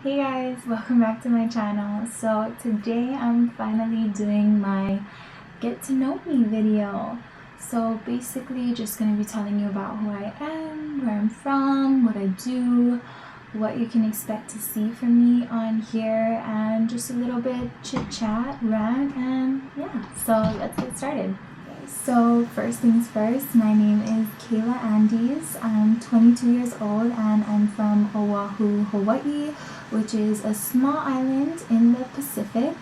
Hey guys, welcome back to my channel. So today I'm finally doing my get to know me video. So basically just going to be telling you about who I am, where I'm from, what I do, what you can expect to see from me on here, and just a little bit chit chat, rant, and yeah, so let's get started. So first things first, my name is Kayla Andes. I'm 22 years old and I'm from Oahu, Hawaii, which is a small island in the Pacific.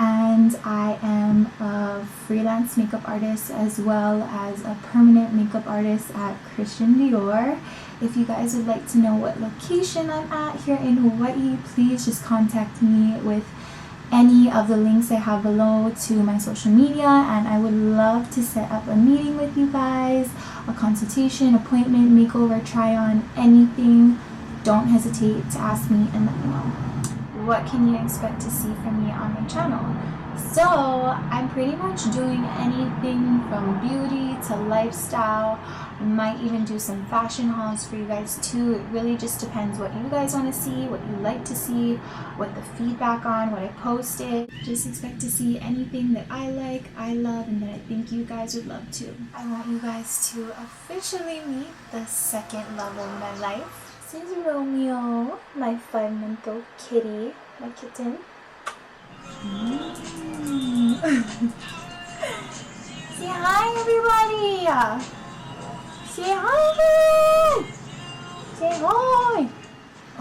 And I am a freelance makeup artist as well as a permanent makeup artist at Christian Dior. If you guys would like to know what location I'm at here in Hawaii, please just contact me with any of the links I have below to my social media, and I would love to set up a meeting with you guys, a consultation, appointment, makeover, try on, anything. Don't hesitate to ask me and let me know. What can you expect to see from me on my channel? So I'm pretty much doing anything from beauty to lifestyle. I might even do some fashion hauls for you guys too. It really just depends what you guys want to see, what you like to see, what the feedback on, what I posted. Just expect to see anything that I like, I love, and that I think you guys would love too. I want you guys to officially meet the second love of my life. This is Romeo, my 5-month-old kitty, my kitten. Say hi, everybody! Say hi! Say hi!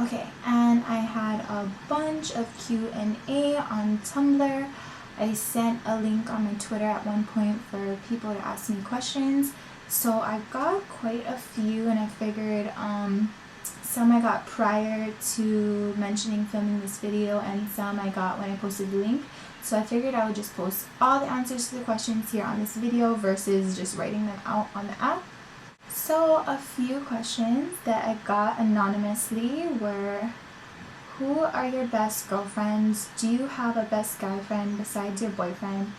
Okay, and I had a bunch of Q&A on Tumblr. I sent a link on my Twitter at one point for people to ask me questions. So I got quite a few, and I figured some I got prior to mentioning filming this video, and some I got when I posted the link. So I figured I would just post all the answers to the questions here on this video versus just writing them out on the app. So a few questions that I got anonymously were: who are your best girlfriends? Do you have a best guy friend besides your boyfriend?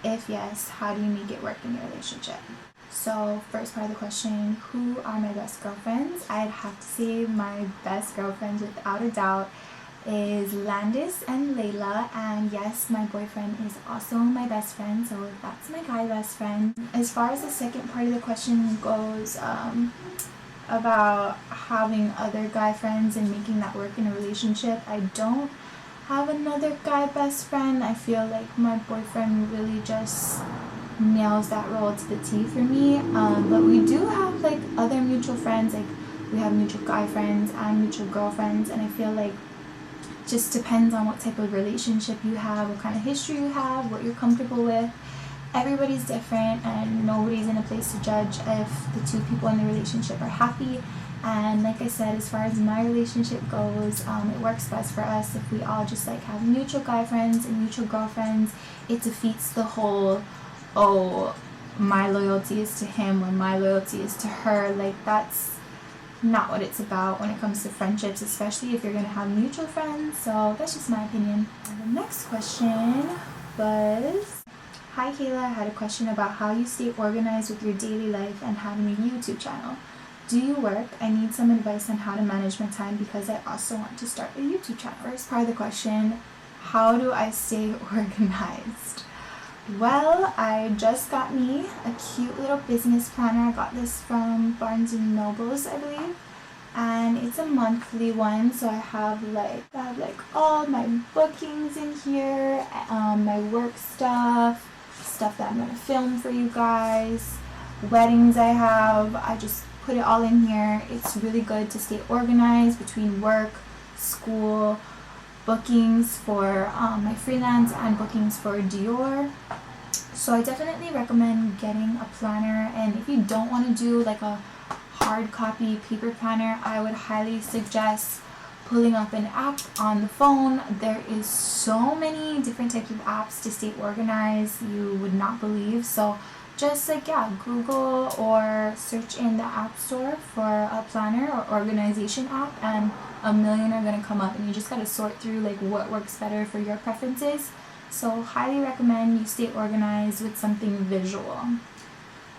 If yes, how do you make it work in your relationship? So first part of the question, who are my best girlfriends? I'd have to say my best girlfriends without a doubt is Landis and Layla, and yes, my boyfriend is also my best friend, so that's my guy best friend. As far as the second part of the question goes, about having other guy friends and making that work in a relationship, I don't have another guy best friend. I feel like my boyfriend really just nails that role to the T for me, but we do have like other mutual friends, like we have mutual guy friends and mutual girlfriends, and I feel like it just depends on what type of relationship you have, what kind of history you have, what you're comfortable with. Everybody's different and nobody's in a place to judge if the two people in the relationship are happy. And like I said, as far as my relationship goes, it works best for us if we all just like have mutual guy friends and mutual girlfriends. It defeats the whole, oh, my loyalty is to him or my loyalty is to her. Like, that's not what it's about when it comes to friendships, especially if you're going to have mutual friends. So that's just my opinion. And the next question was: hi Kayla, I had a question about how you stay organized with your daily life and having a YouTube channel. Do you work? I need some advice on how to manage my time because I also want to start a YouTube channel. First part of the question, how do I stay organized? Well, I just got me a cute little business planner. I got this from Barnes & Nobles, I believe. And it's a monthly one, so I have like all my bookings in here, my work stuff that I'm going to film for you guys, weddings I have. I just put it all in here. It's really good to stay organized between work, school, bookings for my freelance, and bookings for Dior. So I definitely recommend getting a planner, and if you don't want to do like a hard copy paper planner, I would highly suggest pulling up an app on the phone. There is so many different types of apps to stay organized you would not believe. So just like, yeah, Google or search in the app store for a planner or organization app, and a million are going to come up, and you just got to sort through like what works better for your preferences. So highly recommend you stay organized with something visual.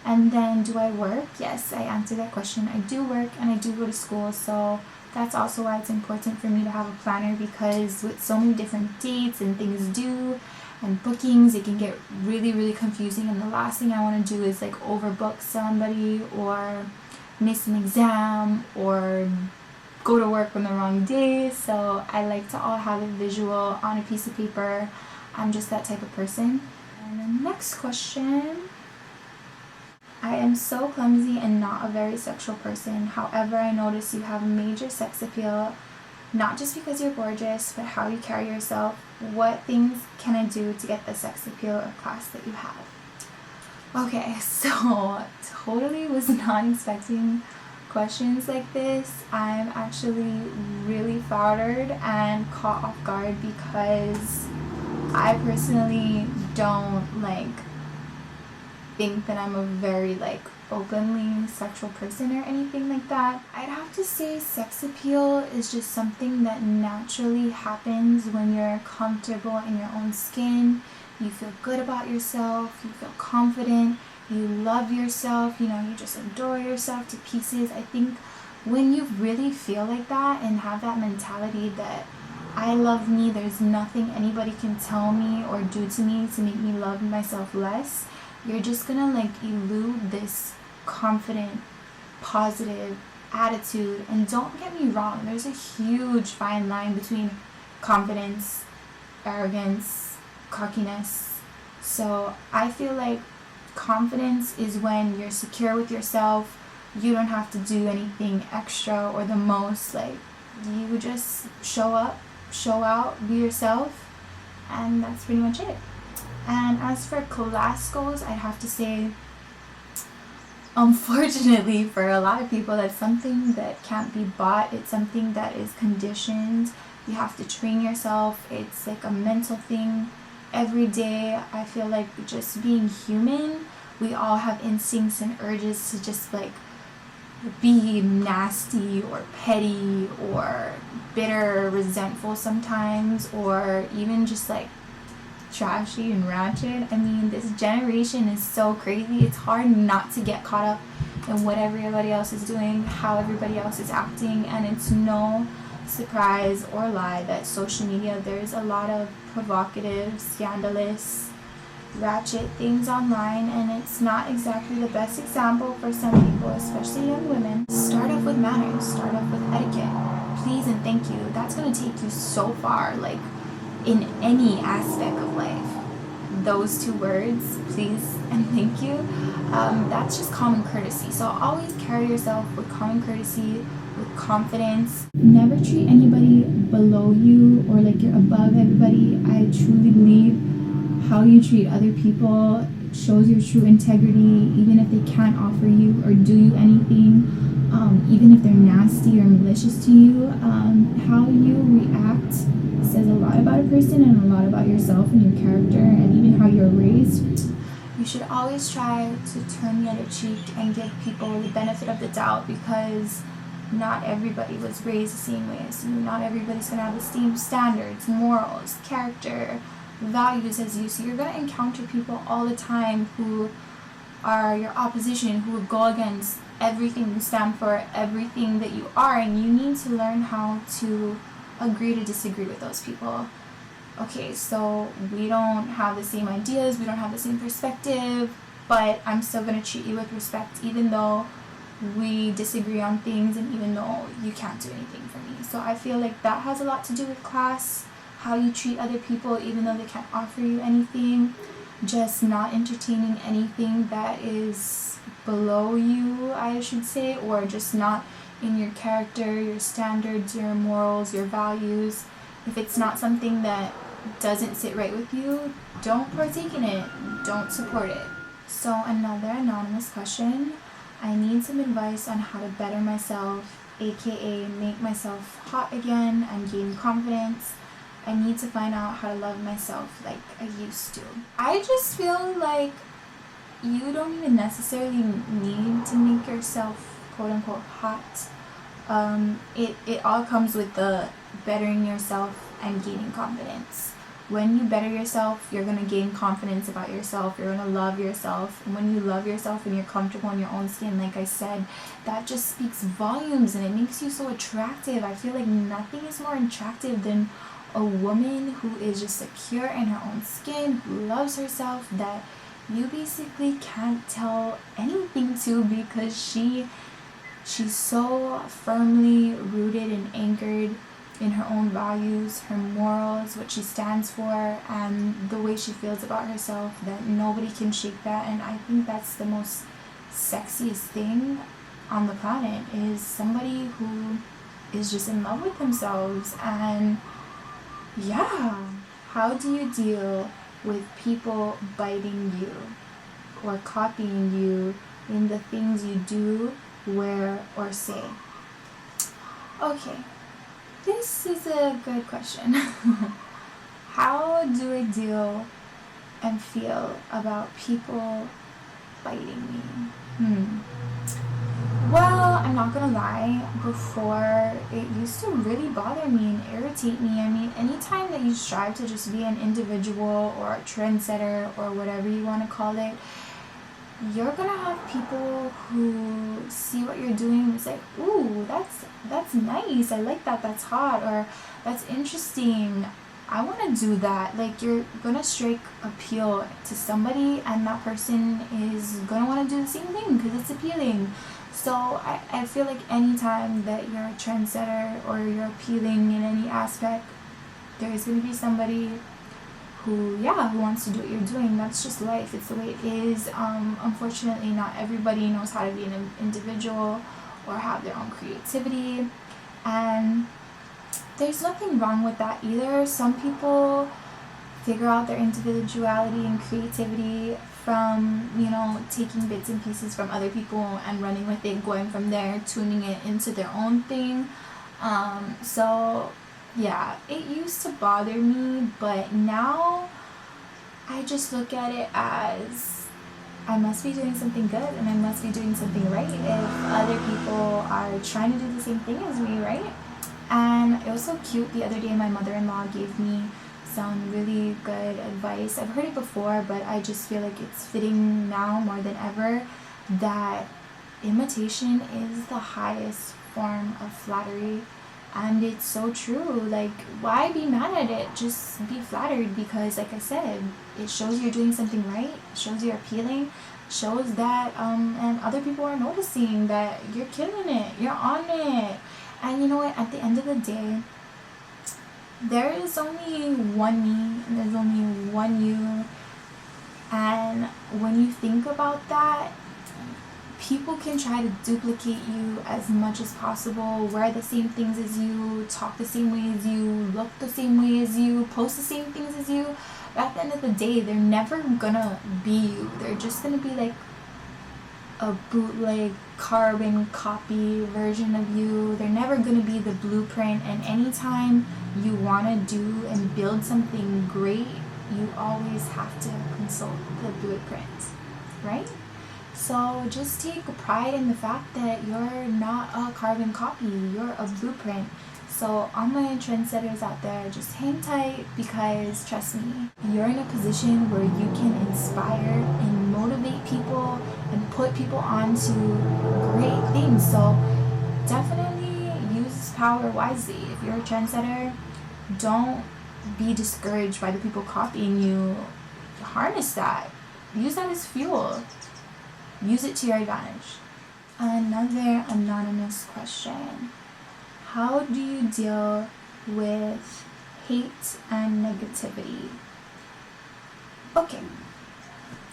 And then, do I work? Yes, I answered that question. I do work and I do go to school, so That's also why it's important for me to have a planner, because with so many different dates and things due and bookings, it can get really confusing, and the last thing I want to do is like overbook somebody or miss an exam or go to work on the wrong day. So I like to all have it visual on a piece of paper. I'm just that type of person. And the next question: I am so clumsy and not a very sexual person. However, I notice you have major sex appeal, not just because you're gorgeous, but how you carry yourself. What things can I do to get the sex appeal or class that you have? Okay, so totally was not expecting questions like this. I'm actually really flattered and caught off guard, because I personally don't think that I'm a very openly sexual person or anything like that. I'd have to say sex appeal is just something that naturally happens when you're comfortable in your own skin. You feel good about yourself, you feel confident, you love yourself, you just adore yourself to pieces. I think when you really feel like that and have that mentality that I love me, there's nothing anybody can tell me or do to me to make me love myself less, you're just gonna elude this confident, positive attitude. And don't get me wrong, there's a huge fine line between confidence, arrogance, cockiness. So I feel like confidence is when you're secure with yourself, you don't have to do anything extra or the most, you just show up, show out, be yourself, and that's pretty much it. And as for class goals, I'd have to say, unfortunately for a lot of people, that's something that can't be bought. It's something that is conditioned. You have to train yourself. It's like a mental thing. Every day, I feel like just being human, we all have instincts and urges to just be nasty or petty or bitter, resentful sometimes, or even just trashy and ratchet. I mean, this generation is so crazy. It's hard not to get caught up in what everybody else is doing, how everybody else is acting, and it's no surprise or lie that social media, there's a lot of provocative, scandalous, ratchet things online, and it's not exactly the best example for some people, especially young women. Start off with manners, start off with etiquette, please and thank you. That's going to take you so far, in any aspect of life. Those two words, please and thank you, that's just common courtesy. So always carry yourself with common courtesy, with confidence. Never treat anybody below you or you're above everybody. I truly believe how you treat other people shows your true integrity, even if they can't offer you or do you anything, even if they're nasty or malicious to you. How you react says a lot about a person and a lot about yourself and your character and even how you're raised. You should always try to turn the other cheek and give people the benefit of the doubt, because not everybody was raised the same way as you. Not everybody's going to have the same standards, morals, character, values as you. So you're going to encounter people all the time who are your opposition, who will go against everything you stand for, everything that you are, and you need to learn how to agree to disagree with those people. Okay, so we don't have the same ideas, we don't have the same perspective, but I'm still going to treat you with respect even though we disagree on things and even though you can't do anything for me. So I feel like that has a lot to do with class, how you treat other people even though they can't offer you anything, just not entertaining anything that is below you, I should say, or just not in your character, your standards, your morals, your values. If it's not something that doesn't sit right with you, don't partake in it, don't support it. So another anonymous question: I need some advice on how to better myself, aka make myself hot again and gain confidence. I need to find out how to love myself like I used to. I just feel like you don't even necessarily need to make yourself quote unquote hot. It all comes with the bettering yourself and gaining confidence. when you better yourself, you're going to gain confidence about yourself. You're going to love yourself. And when you love yourself and you're comfortable in your own skin, like I said, that just speaks volumes and it makes you so attractive. I feel like nothing is more attractive than a woman who is just secure in her own skin, who loves herself, that you basically can't tell anything to, because she's so firmly rooted and anchored in her own values, her morals, what she stands for, and the way she feels about herself, that nobody can shake that. And I think that's the most sexiest thing on the planet, is somebody who is just in love with themselves. And yeah, how do you deal with people biting you or copying you in the things you do, wear, or say? Okay, this is a good question. How do I deal and feel about people biting me? Well, I'm not gonna lie, before it used to really bother me and irritate me. I mean, anytime that you strive to just be an individual or a trendsetter or whatever you want to call it, you're gonna have people who see what you're doing and say, ooh, that's nice, I like that, that's hot, or that's interesting, I want to do that. Like, you're gonna strike appeal to somebody, and that person is gonna want to do the same thing because it's appealing. So I feel like anytime that you're a trendsetter or you're appealing in any aspect, there's gonna be somebody who wants to do what you're doing. That's just life. It's the way it is. Unfortunately, not everybody knows how to be an individual or have their own creativity, and there's nothing wrong with that either. Some people figure out their individuality and creativity from, taking bits and pieces from other people and running with it, going from there, tuning it into their own thing. So yeah, it used to bother me, but now I just look at it as I must be doing something good and I must be doing something right if other people are trying to do the same thing as me, right? And it was so cute. The other day, my mother-in-law gave me some really good advice. I've heard it before, but I just feel like it's fitting now more than ever, that imitation is the highest form of flattery. And it's so true. Like, why be mad at it? Just be flattered, because like I said, it shows you're doing something right, it shows you're appealing, shows that and other people are noticing that you're killing it, you're on it. And you know what, at the end of the day, there is only one me and there's only one you. And when you think about that, people can try to duplicate you as much as possible, wear the same things as you, talk the same way as you, look the same way as you, post the same things as you. But at the end of the day, they're never gonna be you. They're just gonna be like a bootleg, carbon copy version of you. They're never gonna be the blueprint. And anytime you wanna do and build something great, you always have to consult the blueprint, right? So just take pride in the fact that you're not a carbon copy, you're a blueprint. So all my trendsetters out there, just hang tight, because trust me, you're in a position where you can inspire and motivate people and put people on to great things. So definitely use this power wisely. If you're a trendsetter, don't be discouraged by the people copying you. Harness that. Use that as fuel. Use it to your advantage. Another anonymous question. How do you deal with hate and negativity? Okay,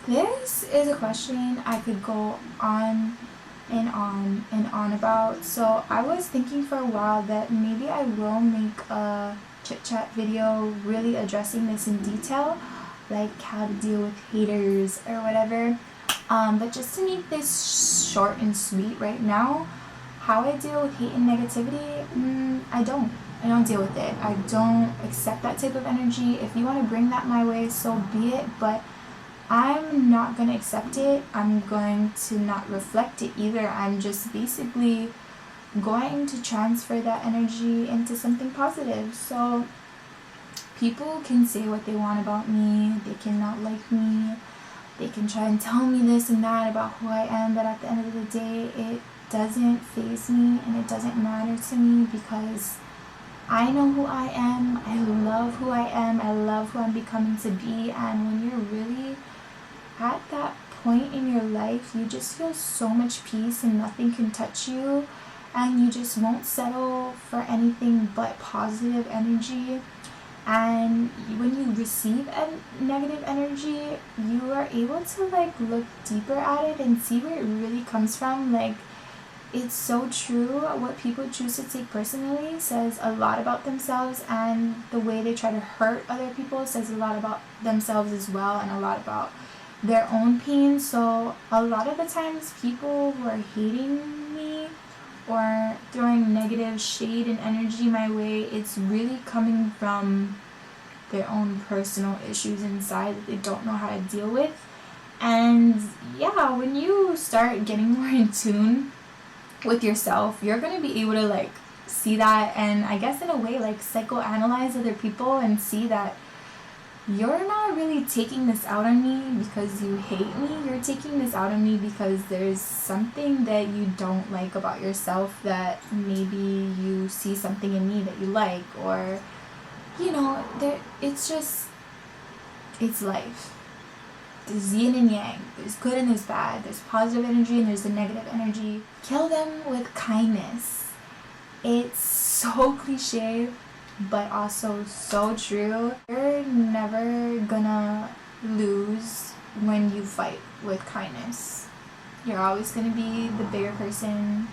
this is a question I could go on and on and on about. So I was thinking for a while that maybe I will make a chit chat video really addressing this in detail, like how to deal with haters or whatever. But just to make this short and sweet right now, how I deal with hate and negativity, I don't deal with it. I don't accept that type of energy. If you want to bring that my way, so be it, but I'm not going to accept it. I'm going to not reflect it either. I'm just basically going to transfer that energy into something positive. So People can say what they want about me, they cannot like me, they can try and tell me this and that about who I am, but at the end of the day, it doesn't faze me and it doesn't matter to me, because I know who I am, I love who I am, I love who I'm becoming to be. And when you're really at that point in your life, you just feel so much peace and nothing can touch you, and you just won't settle for anything but positive energy. And when you receive negative energy, you are able to like look deeper at it and see where it really comes from. Like, it's so true. What people choose to take personally says a lot about themselves, and the way they try to hurt other people says a lot about themselves as well, and a lot about their own pain. So a lot of the times people who are hating me or throwing negative shade and energy my way, it's really coming from their own personal issues inside that they don't know how to deal with. And yeah, when you start getting more in tune with yourself, you're going to be able to like see that, and I guess in a way like psychoanalyze other people and see that you're not really taking this out on me because you hate me. You're taking this out on me because there's something that you don't like about yourself, that maybe you see something in me that you like, or you know, it's life. There's yin and yang, there's good and there's bad, there's positive energy and there's the negative energy. Kill them with kindness. It's so cliche, but also so true. You're never gonna lose when you fight with kindness. You're always gonna be the bigger person,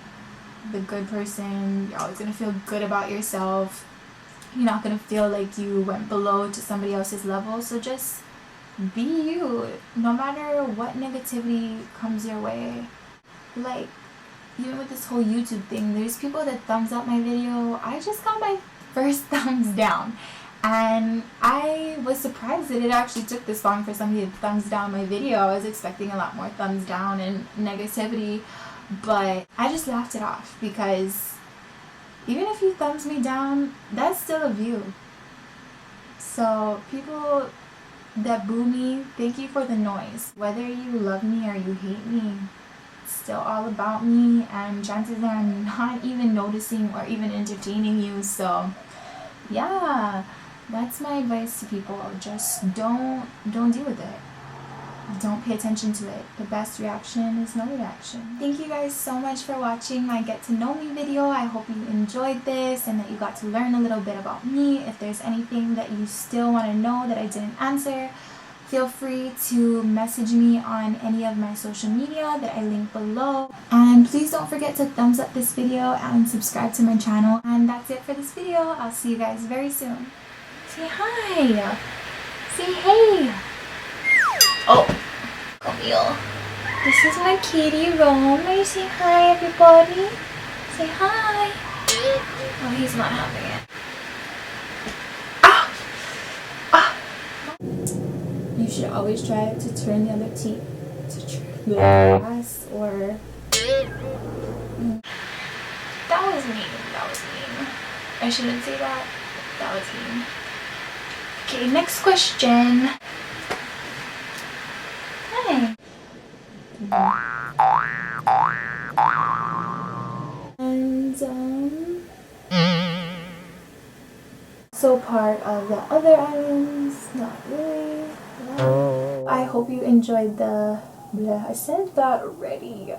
the good person. You're always gonna feel good about yourself. You're not gonna feel like you went below to somebody else's level. So just be you, no matter what negativity comes your way. Like, even with this whole YouTube thing, there's people that thumbs up my video. I just got my first thumbs down, and I was surprised that it actually took this long for somebody to thumbs down my video. I was expecting a lot more thumbs down and negativity, but I just laughed it off, because even if you thumbs me down, that's still a view. So people that boo me, thank you for the noise. Whether you love me or you hate me, it's still all about me, and chances are I'm not even noticing or even entertaining you. So yeah, that's my advice to people. Just don't deal with it. Don't pay attention to it. The best reaction is no reaction. Thank you guys so much for watching my get to know me video. I hope you enjoyed this and that you got to learn a little bit about me. If there's anything that you still want to know that I didn't answer, feel free to message me on any of my social media that I link below. And please don't forget to thumbs up this video and subscribe to my channel. And that's it for this video. I'll see you guys very soon. Say hi. Say hey. Oh, Camille. This is my kitty Rome. Say hi, everybody. Say hi. Oh, he's not having it. Ah! Ah! You should always try to turn the other cheek to glass, or... That was mean. That was mean. I shouldn't say that. That was mean. Okay, next question. Hi. And so part of the other islands, not really. No. I hope you enjoyed the I said that already.